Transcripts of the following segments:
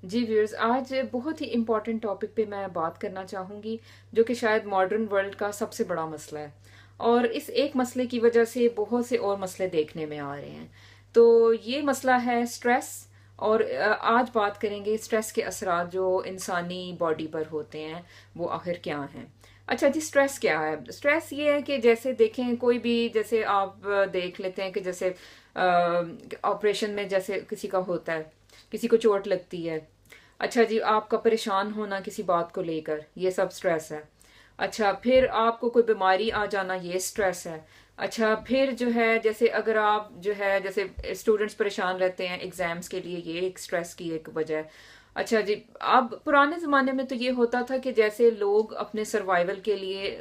जी viewers, आज बहुत ही important topic पे मैं बात करना चाहूँगी, जो कि शायद मॉडर्न वर्ल्ड का सबसे बड़ा मसला है। और इस एक मसले की वजह से बहुत से और मसले देखने में आ रहे हैं। तो ये मसला है स्ट्रेस। और आज बात करेंगे स्ट्रेस के असरात जो इंसानी बॉडी पर होते हैं, वो आखिर क्या हैं। अच्छा जी, स्ट्रेस क्या है? स्ट्रेस ये है कि जैसे देखें, कोई भी जैसे आप देख लेते हैं कि जैसे ऑपरेशन में जैसे किसी का होता है, किसी को चोट लगती है। अच्छा जी, आपका परेशान होना किसी बात को लेकर, ये सब स्ट्रेस है। अच्छा, फिर आपको कोई बीमारी आ जाना, ये स्ट्रेस है। अच्छा, फिर जो है जैसे अगर आप जो है जैसे स्टूडेंट्स परेशान रहते हैं एग्जाम्स के लिए, ये एक स्ट्रेस की एक वजह है। अच्छा जी, अब पुराने ज़माने में तो ये होता था कि जैसे लोग अपने सर्वाइवल के लिए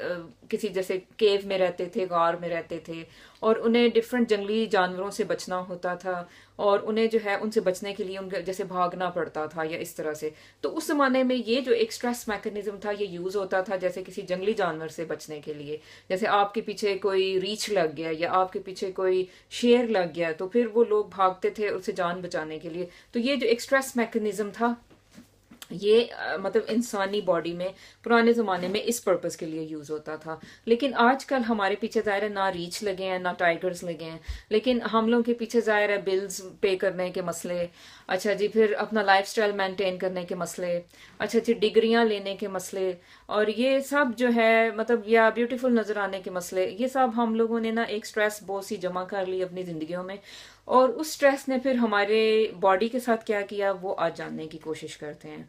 किसी जैसे केव में रहते थे, गार में रहते थे, और उन्हें डिफरेंट जंगली जानवरों से बचना होता था। और उन्हें जो है उनसे बचने के लिए उनके जैसे भागना पड़ता था या इस तरह से। तो उस ज़माने में ये जो एक स्ट्रेस मैकेनिज्म था, ये यूज़ होता था जैसे किसी जंगली जानवर से बचने के लिए। जैसे आपके पीछे कोई रीछ लग गया या आपके पीछे कोई शेर लग गया, तो फिर वो लोग भागते थे उससे जान बचाने के लिए। तो ये जो एक स्ट्रेस मैकेनिज्म था, ये मतलब इंसानी बॉडी में पुराने ज़माने में इस पर्पस के लिए यूज़ होता था। लेकिन आजकल हमारे पीछे ज़ाहिर है ना रीछ लगे हैं ना टाइगर्स लगे हैं, लेकिन हम लोगों के पीछे ज़ाहिर है बिल्स पे करने के मसले। अच्छा जी, फिर अपना लाइफस्टाइल मेंटेन करने के मसले। अच्छा जी, डिग्रियां लेने के मसले। और ये सब जो है मतलब या ब्यूटीफुल नज़र आने के मसले, ये सब हम लोगों ने ना एक स्ट्रेस बहुत सी जमा कर ली अपनी ज़िंदगियों में। और उस स्ट्रेस ने फिर हमारे बॉडी के साथ क्या किया, वो आज जानने की कोशिश करते हैं।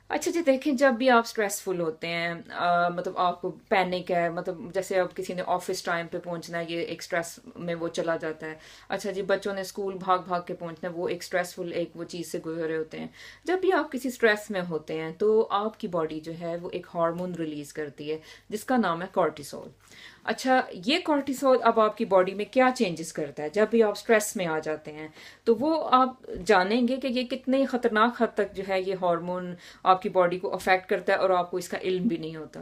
अच्छा जी, देखें, जब भी आप स्ट्रेसफुल होते हैं, मतलब आपको पैनिक है, मतलब जैसे अब किसी ने ऑफिस टाइम पे पहुंचना है, ये एक स्ट्रेस में वो चला जाता है। अच्छा जी, बच्चों ने स्कूल भाग भाग के पहुंचना है, वो एक स्ट्रेसफुल एक वो चीज़ से गुजर रहे होते हैं। जब भी आप किसी स्ट्रेस में होते हैं तो आपकी बॉडी जो है वो एक हार्मोन रिलीज करती है, जिसका नाम है कॉर्टिसोल। अच्छा, ये कॉर्टिसोल अब आपकी बॉडी में क्या चेंजेस करता है जब भी आप स्ट्रेस में आ जाते हैं, तो वो आप जानेंगे कि ये कितने खतरनाक हद तक जो है ये हार्मोन आपकी बॉडी को अफेक्ट करता है और आपको इसका इल्म भी नहीं होता।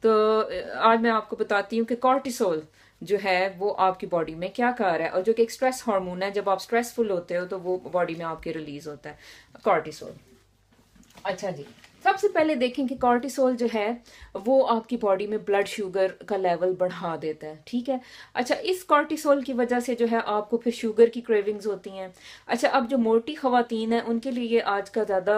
तो आज मैं आपको बताती हूँ कि कॉर्टिसोल जो है वो आपकी बॉडी में क्या कर रहा है, और जो कि एक स्ट्रेस हार्मोन है, जब आप स्ट्रेसफुल होते हो तो वो बॉडी में आपके रिलीज होता है, कॉर्टिसोल। अच्छा जी, सबसे पहले देखें कि कॉर्टिसोल जो है वो आपकी बॉडी में ब्लड शुगर का लेवल बढ़ा देता है, ठीक है। अच्छा, इस कॉर्टिसोल की वजह से जो है आपको फिर शुगर की क्रेविंग्स होती हैं। अच्छा, अब जो मोटी खवातीन हैं उनके लिए ये आज का ज़्यादा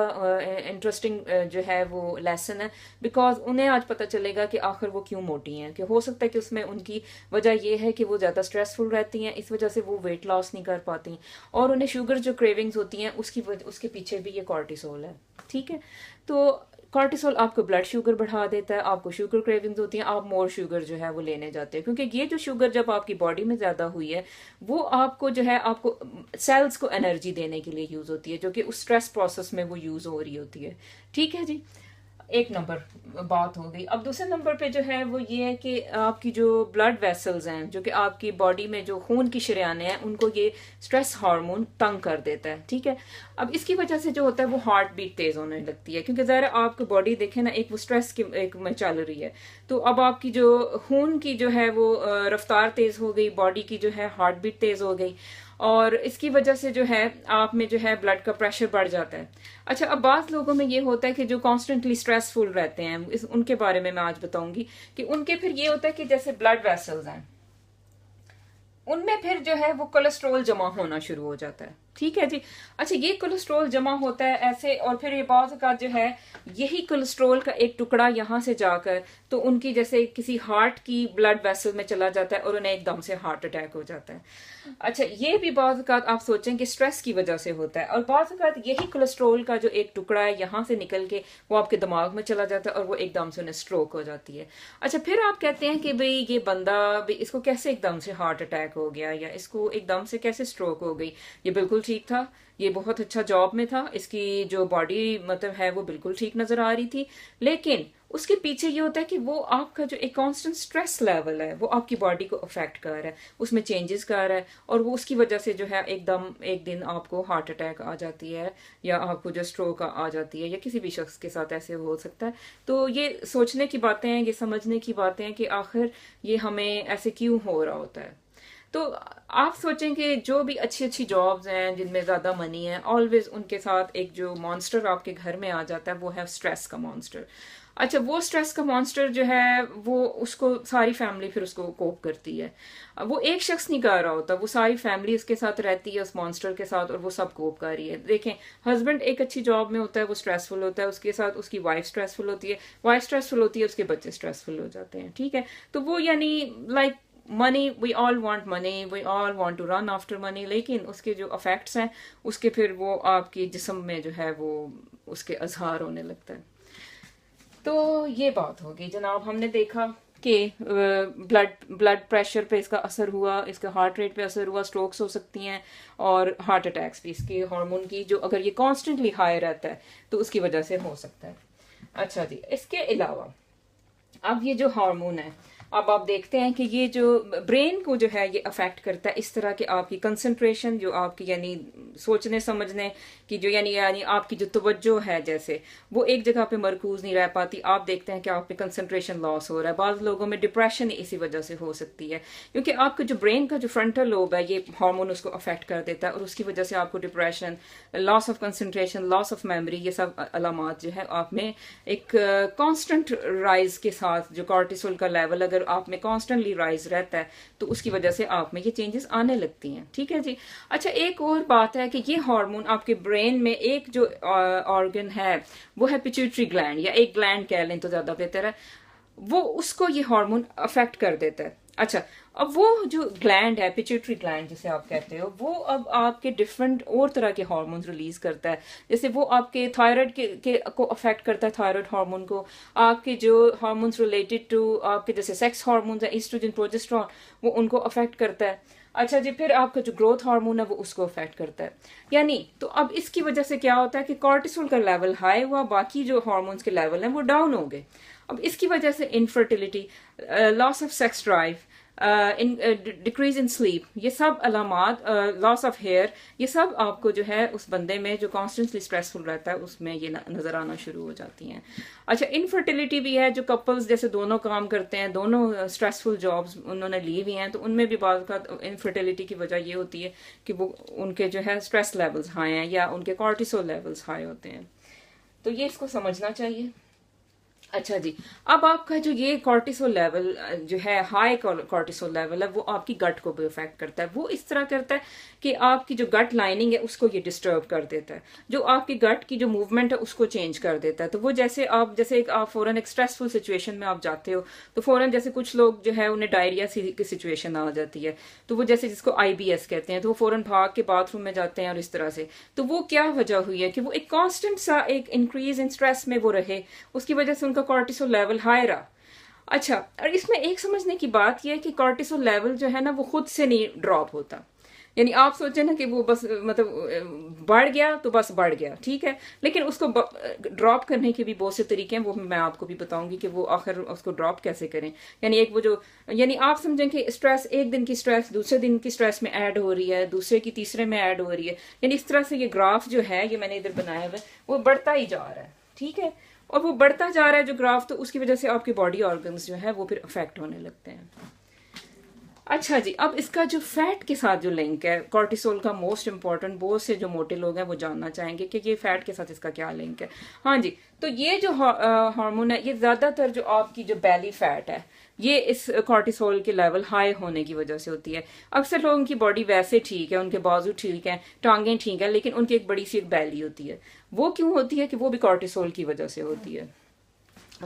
इंटरेस्टिंग जो है वो लेसन है, बिकॉज उन्हें आज पता चलेगा कि आखिर वो क्यों मोटी हैं, कि हो सकता है कि उसमें उनकी वजह ये है कि वो ज़्यादा स्ट्रेसफुल रहती हैं, इस वजह से वो वेट लॉस नहीं कर पाती, और उन्हें शुगर जो क्रेविंग्स होती हैं उसके पीछे भी ये कॉर्टिसोल है, ठीक है। तो कॉर्टिसोल आपको ब्लड शुगर बढ़ा देता है, आपको शुगर क्रेविंग्स होती हैं, आप मोर शुगर जो है वो लेने जाते हैं, क्योंकि ये जो शुगर जब आपकी बॉडी में ज्यादा हुई है, वो आपको जो है आपको सेल्स को एनर्जी देने के लिए यूज होती है, जो कि उस स्ट्रेस प्रोसेस में वो यूज हो रही होती है, ठीक है जी। एक नंबर बात हो गई। अब दूसरे नंबर पे जो है वो ये है कि आपकी जो ब्लड वेसल्स हैं, जो कि आपकी बॉडी में जो खून की शरेयानें हैं, उनको ये स्ट्रेस हार्मोन तंग कर देता है, ठीक है। अब इसकी वजह से जो होता है वो हार्ट बीट तेज होने लगती है, क्योंकि ज़रा आपकी बॉडी देखे ना, एक वो स्ट्रेस की एक में चल रही है। तो अब आपकी जो खून की जो है वो रफ्तार तेज हो गई, बॉडी की जो है हार्ट बीट तेज हो गई, और इसकी वजह से जो है आप में जो है ब्लड का प्रेशर बढ़ जाता है। अच्छा, अब बात लोगों में ये होता है कि जो कॉन्स्टेंटली स्ट्रेसफुल रहते हैं, उनके बारे में मैं आज बताऊंगी कि उनके फिर ये होता है कि जैसे ब्लड वेसल्स हैं, उनमें फिर जो है वो कोलेस्ट्रॉल जमा होना शुरू हो जाता है, ठीक है जी। अच्छा, ये कोलेस्ट्रॉल जमा होता है ऐसे, और फिर ये बाज़ औक़ात जो है यही कोलेस्ट्रॉल का एक टुकड़ा यहाँ से जाकर तो उनकी जैसे किसी हार्ट की ब्लड वेसल में चला जाता है और उन्हें एकदम से हार्ट अटैक हो जाता है। अच्छा, ये भी बाज़ औक़ात आप सोचें कि स्ट्रेस की वजह से होता है, और बाज़ औक़ात यही कोलेस्ट्रॉल का जो एक टुकड़ा है यहाँ से निकल के वो आपके दिमाग में चला जाता है और वो एकदम से उन्हें स्ट्रोक हो जाती है। अच्छा, फिर आप कहते हैं कि भाई ये बंदा भी, इसको कैसे एकदम से हार्ट अटैक हो गया, या इसको एकदम से कैसे स्ट्रोक हो गई, ये बिल्कुल ठीक था, ये बहुत अच्छा जॉब में था, इसकी जो बॉडी मतलब है वो बिल्कुल ठीक नजर आ रही थी। लेकिन उसके पीछे ये होता है कि वो आपका जो एक कांस्टेंट स्ट्रेस लेवल है वो आपकी बॉडी को अफेक्ट कर रहा है, उसमें चेंजेस कर रहा है, और वो उसकी वजह से जो है एकदम एक दिन आपको हार्ट अटैक आ जाती है, या आपको जो स्ट्रोक आ जाती है, या किसी भी शख्स के साथ ऐसे हो सकता है। तो ये सोचने की बातें हैं, ये समझने की बातें हैं कि आखिर ये हमें ऐसे क्यों हो रहा होता है। तो आप सोचें कि जो भी अच्छी अच्छी जॉब्स हैं जिनमें ज़्यादा मनी है, ऑलवेज उनके साथ एक जो मॉन्स्टर आपके घर में आ जाता है वो है स्ट्रेस का मॉन्स्टर। अच्छा, वो स्ट्रेस का मॉन्स्टर जो है वो उसको सारी फैमिली फिर उसको कोप करती है। अब वो एक शख्स नहीं कर रहा होता, वो सारी फैमिली उसके साथ रहती है उस मॉन्स्टर के साथ, और वो सब कोप कर रही है। देखें, हस्बैंड एक अच्छी जॉब में होता है, वो स्ट्रेसफुल होता है, उसके साथ उसकी वाइफ स्ट्रेसफुल होती है, वाइफ स्ट्रेसफुल होती है, उसके बच्चे स्ट्रेसफुल हो जाते हैं। ठीक है, तो वो यानी like money, we all want money, we all want to run after money, लेकिन उसके जो इफेक्ट्स हैं उसके फिर वो आपके जिस्म में जो है वो उसके अजहार होने लगता है। तो ये बात होगी जनाब, हमने देखा कि ब्लड ब्लड प्रेशर पे इसका असर हुआ, इसका हार्ट रेट पे असर हुआ, स्ट्रोक्स हो सकती हैं और हार्ट अटैक्स भी इसके हार्मोन की जो अगर ये कॉन्स्टेंटली हाई रहता है तो उसकी वजह से हो सकता है। अच्छा जी, इसके अलावा अब ये जो हार्मोन है, अब आप देखते हैं कि ये जो ब्रेन को जो है ये अफेक्ट करता है इस तरह की आपकी कंसंट्रेशन, जो आपकी यानी सोचने समझने की जो यानी यानी आपकी जो तवज्जो है जैसे वो एक जगह पे मरकूज नहीं रह पाती। आप देखते हैं कि आप पे कंसंट्रेशन लॉस हो रहा है। बाद लोगों में डिप्रेशन इसी वजह से हो सकती है, क्योंकि आपका जो ब्रेन का जो फ्रंटल लोब है ये हार्मोन उसको अफेक्ट कर देता है और उसकी वजह से आपको depression, loss of concentration, loss of memory, ये सब अलामात जो है आप में एक कांस्टेंट राइज के साथ जो कॉर्टिसोल का लेवल अगर आप में कॉन्स्टेंटली राइज रहता है तो उसकी वजह से आप में ये चेंजेस आने लगती हैं। ठीक है जी। अच्छा, एक और बात है कि ये हार्मोन आपके ब्रेन में एक जो ऑर्गन है वो है पिट्यूटरी ग्लैंड, या एक ग्लैंड कह लें तो ज्यादा बेहतर है, वो उसको ये हार्मोन अफेक्ट कर देता है। अच्छा, अब वो जो ग्लैंड है, पिट्यूटरी ग्लैंड जिसे आप कहते हो, वो अब आपके डिफरेंट और तरह के हार्मोन्स रिलीज करता है। जैसे वो आपके थायराइड के को अफेक्ट करता है, थायराइड हार्मोन को, आपके जो हार्मोन्स रिलेटेड टू आपके जैसे सेक्स हार्मोन्स है, ईस्ट्रोजन, प्रोजेस्टेरॉन, वो उनको अफेक्ट करता है। अच्छा जी, फिर आपका जो ग्रोथ हार्मोन है वो उसको अफेक्ट करता है। यानी तो अब इसकी वजह से क्या होता है कि कॉर्टिसोल का लेवल हाई हुआ, बाकी जो हार्मोन्स के लेवल हैं वो डाउन हो गए। अब इसकी वजह से infertility, loss of sex drive, decrease in sleep, ये सब अलामात, लॉस ऑफ हेयर, ये सब आपको जो है उस बंदे में जो कॉन्स्टेंटली स्ट्रेसफुल रहता है उसमें ये नजर आना शुरू हो जाती हैं। अच्छा, इनफर्टिलिटी भी है, जो कपल्स जैसे दोनों काम करते हैं, दोनों स्ट्रेसफुल जॉब्स उन्होंने ली हुई हैं, तो उनमें भी बाद का इनफर्टिलिटी की वजह ये होती है कि वो उनके जो है स्ट्रेस लेवल्स हाई हैं या उनके कॉर्टिसोल लेवल्स हाई होते हैं। तो ये इसको समझना चाहिए। अच्छा जी, अब आपका जो ये कॉर्टिसोल लेवल जो है, हाई कॉर्टिसोल लेवल है, वो आपकी गट को भी इफेक्ट करता है। वो इस तरह करता है कि आपकी जो गट लाइनिंग है उसको ये डिस्टर्ब कर देता है, जो आपकी गट की जो मूवमेंट है उसको चेंज कर देता है। तो वो जैसे आप फौरन एक स्ट्रेसफुल सिचुएशन में आप जाते हो तो फौरन जैसे कुछ लोग जो है उन्हें डायरिया की सिचुएशन आ जाती है, तो वो जैसे जिसको IBS कहते हैं, तो वो फौरन भाग के बाथरूम में जाते हैं और इस तरह से। तो वो क्या वजह हुई है कि वो एक कांस्टेंट सा एक इंक्रीज इन स्ट्रेस में वो रहे, उसकी वजह से उनका कॉर्टिसोल लेवल हाई रहा। अच्छा, और इसमें एक समझने की बात यह है कि कॉर्टिसोल लेवल जो है ना वो खुद से नहीं ड्रॉप होता। यानी आप सोचे ना कि वो बस मतलब बढ़ गया तो बस बढ़ गया, ठीक है, लेकिन उसको ड्रॉप करने के भी बहुत से तरीके हैं, वो मैं आपको भी बताऊंगी कि वो आखिर उसको ड्रॉप कैसे करें। यानी एक वो जो यानी आप समझें कि स्ट्रेस, एक दिन की स्ट्रेस दूसरे दिन की स्ट्रेस में ऐड हो रही है, दूसरे की तीसरे में ऐड हो रही है, यानी इस तरह से ये ग्राफ जो है, ये मैंने इधर बनाया हुआ है, वो बढ़ता ही जा रहा है। ठीक है, और वो बढ़ता जा रहा है जो ग्राफ, तो उसकी वजह से आपके बॉडी ऑर्गन्स जो है वो फिर अफेक्ट होने लगते हैं। अच्छा जी, अब इसका जो फैट के साथ जो लिंक है कॉर्टिसोल का, मोस्ट इंपॉर्टेंट, बहुत से जो मोटे लोग हैं वो जानना चाहेंगे कि ये फैट के साथ इसका क्या लिंक है। हाँ जी, तो ये जो हार्मोन है ये ज्यादातर जो आपकी जो बैली फैट है ये इस कॉर्टिसोल के लेवल हाई होने की वजह से होती है। अक्सर लोगों की बॉडी वैसे ठीक है, उनके बाजू ठीक है, टांगें ठीक है, लेकिन उनकी एक बड़ी सी एक बैली होती है। वो क्यों होती है कि वो भी कॉर्टिसोल की वजह से होती है।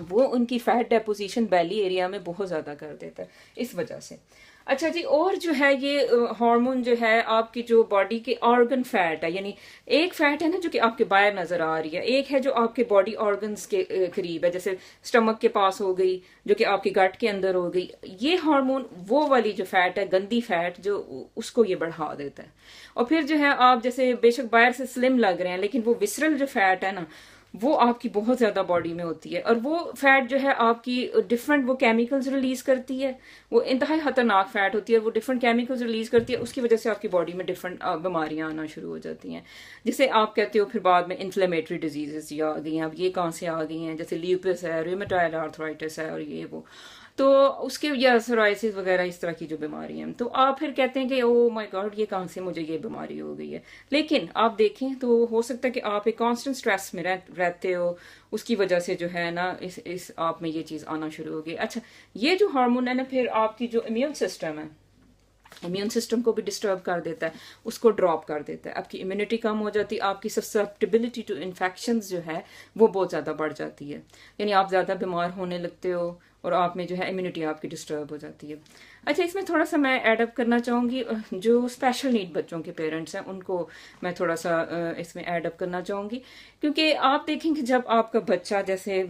वो उनकी फैट डेपोजिशन बैली एरिया में बहुत ज्यादा कर देता है इस वजह से। अच्छा जी, और जो है ये हार्मोन जो है आपकी जो बॉडी के ऑर्गन फैट है, यानी एक फैट है ना जो कि आपके बाहर नजर आ रही है, एक है जो आपके बॉडी ऑर्गन्स के करीब है, जैसे स्टमक के पास हो गई, जो कि आपके गट के अंदर हो गई। ये हार्मोन वो वाली जो फैट है, गंदी फैट, जो उसको ये बढ़ा देता है। और फिर जो है आप जैसे बेशक बाहर से स्लिम लग रहे हैं, लेकिन वो विसरल जो फैट है ना वो आपकी बहुत ज्यादा बॉडी में होती है, और वो फैट जो है आपकी डिफरेंट वो केमिकल्स रिलीज करती है, वो इंतहाई खतरनाक फैट होती है, वो डिफरेंट केमिकल्स रिलीज करती है, उसकी वजह से आपकी बॉडी में डिफरेंट बीमारियां आना शुरू हो जाती हैं, जिसे आप कहते हो फिर बाद में इन्फ्लेमेटरी डिजीजेस ये आ गई हैं। अब ये कहाँ से आ गई हैं, जैसे ल्यूपस है, रूमेटॉइड आर्थराइटिस है और ये वो। तो उसके, या सोराइसिस वगैरह इस तरह की जो बीमारी है, तो आप फिर कहते हैं कि ओ माय गॉड ये कहाँ से मुझे ये बीमारी हो गई है। लेकिन आप देखें तो हो सकता है कि आप एक कांस्टेंट स्ट्रेस में रहते हो, उसकी वजह से जो है ना इस आप में ये चीज आना शुरू हो गई। अच्छा, ये जो हार्मोन है ना फिर आपकी जो इम्यून सिस्टम है, इम्यून सिस्टम को भी डिस्टर्ब कर देता है, उसको ड्रॉप कर देता है, आपकी इम्यूनिटी कम हो जाती है, आपकी ससेप्टिबिलिटी टू इन्फेक्शंस जो है वो बहुत ज़्यादा बढ़ जाती है, यानी आप ज़्यादा बीमार होने लगते हो और आप में जो है इम्यूनिटी आपकी डिस्टर्ब हो जाती है। अच्छा, इसमें थोड़ा सा मैं एडअप करना चाहूँगी, जो स्पेशल नीड बच्चों के पेरेंट्स हैं उनको मैं थोड़ा सा इसमें एडअप करना चाहूँगी, क्योंकि आप देखेंगे जब आपका बच्चा जैसे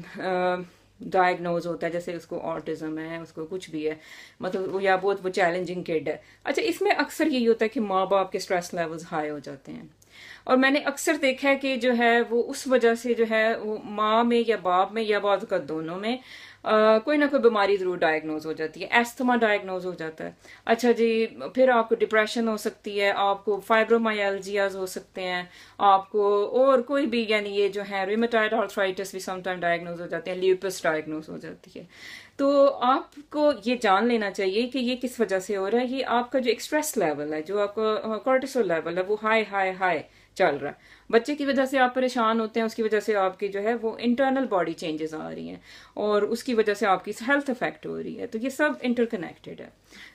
डायग्नोज होता है, जैसे उसको ऑटिज्म है, उसको कुछ भी है, मतलब वो या बहुत वो चैलेंजिंग किड है। अच्छा, इसमें अक्सर यही होता है कि माँ बाप के स्ट्रेस लेवल्स हाई हो जाते हैं, और मैंने अक्सर देखा है कि जो है वो उस वजह से जो है वो माँ में या बाप में या बाद का दोनों में कोई ना कोई बीमारी जरूर डायग्नोज हो जाती है। एस्थमा डायग्नोज हो जाता है। अच्छा जी, फिर आपको डिप्रेशन हो सकती है, आपको फाइब्रोमाइल्जियाज हो सकते हैं, आपको और कोई भी, यानी ये जो है रिमेटॉइड आर्थराइटिस भी समटाइम डायग्नोज हो जाते हैं, ल्यूपस डायग्नोज हो जाती है। तो आपको ये जान लेना चाहिए कि ये किस वजह से हो रहा है। ये आपका जो स्ट्रेस लेवल है, जो आपका कॉर्टिसोल लेवल है, वो हाई हाई हाई चल रहा है। बच्चे की वजह से आप परेशान होते हैं, उसकी वजह से आपकी जो है वो इंटरनल बॉडी चेंजेस आ रही हैं, और उसकी वजह से आपकी हेल्थ इफेक्ट हो रही है। तो ये सब इंटरकनेक्टेड है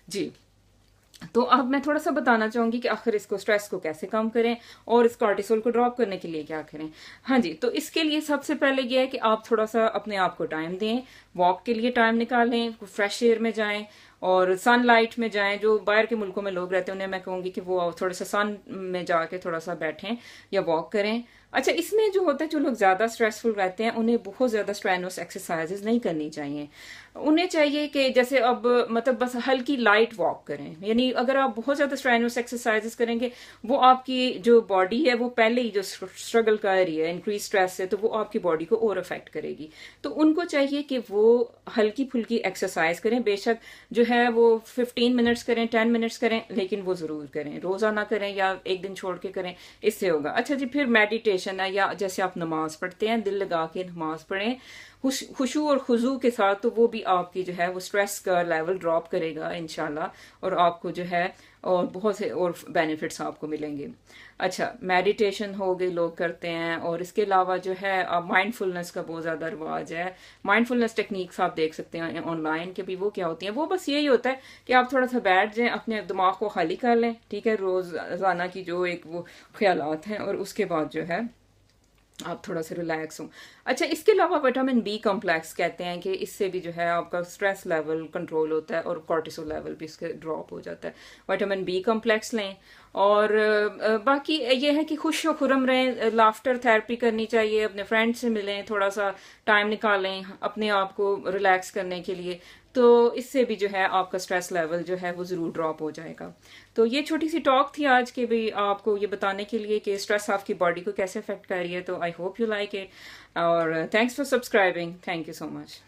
जी। तो अब मैं थोड़ा सा बताना चाहूंगी कि आखिर इसको, स्ट्रेस को कैसे कम करें और इस कॉर्टिसोल को ड्रॉप करने के लिए क्या करें। हाँ जी, तो इसके लिए सबसे पहले ये है कि आप थोड़ा सा अपने आप को टाइम दें, वॉक के लिए टाइम निकालें, फ्रेश एयर में जाएं और सनलाइट में जाएं। जो बाहर के मुल्कों में लोग रहते हैं उन्हें मैं कहूंगी कि वो थोड़ा सा सन में जाके थोड़ा सा बैठें या वॉक करें। अच्छा, इसमें जो होता है, जो लोग ज्यादा स्ट्रेसफुल रहते हैं उन्हें बहुत ज्यादा स्ट्रेनस एक्सरसाइजेज नहीं करनी चाहिए। उन्हें चाहिए कि जैसे अब मतलब बस हल्की लाइट वॉक करें, यानी अगर आप बहुत ज्यादा स्ट्रेनस एक्सरसाइजेस करेंगे, वो आपकी जो बॉडी है वो पहले ही जो स्ट्रगल कर रही है इंक्रीज स्ट्रेस से, तो वो आपकी बॉडी को और अफेक्ट करेगी। तो उनको चाहिए कि वो हल्की फुल्की एक्सरसाइज करें, बेशक जो है वो 15 मिनट्स करें, 10 मिनट्स करें, लेकिन वो जरूर करें, रोजाना करें या एक दिन छोड़ के करें, इससे होगा। अच्छा जी, फिर मेडिटेशन है, या जैसे आप नमाज पढ़ते हैं, दिल लगा के नमाज पढ़ें खुशू और खुजू के साथ, तो वो भी आपकी जो है वो स्ट्रेस का लेवल ड्रॉप करेगा इंशाल्लाह, और आपको जो है और बहुत से और बेनिफिट्स आपको मिलेंगे। अच्छा, मेडिटेशन हो गई, लोग करते हैं, और इसके अलावा जो है माइंडफुलनेस का बहुत ज़्यादा रिवाज है। माइंडफुलनेस टेक्निक्स आप देख सकते हैं ऑनलाइन के भी, वो क्या होती हैं, वो बस यही होता है कि आप थोड़ा सा बैठ जाएं, अपने दिमाग को खाली कर लें, ठीक है, रोजाना की जो एक वो ख्यालात हैं, और उसके बाद जो है आप थोड़ा सा रिलैक्स हो। अच्छा, इसके अलावा विटामिन बी कॉम्प्लेक्स कहते हैं कि इससे भी जो है आपका स्ट्रेस लेवल कंट्रोल होता है और कॉर्टिसोल लेवल भी इसके ड्रॉप हो जाता है। विटामिन बी कॉम्प्लेक्स लें, और बाकी ये है कि खुश व खुरम रहें, लाफ्टर थेरेपी करनी चाहिए, अपने फ्रेंड से मिलें, थोड़ा सा टाइम निकालें अपने आप को रिलैक्स करने के लिए, तो इससे भी जो है आपका स्ट्रेस लेवल जो है वो जरूर ड्रॉप हो जाएगा। तो ये छोटी सी टॉक थी आज के भी आपको ये बताने के लिए कि स्ट्रेस आपकी बॉडी को कैसे अफेक्ट कर रही है। तो I hope you like it, और thanks for subscribing, thank you so much.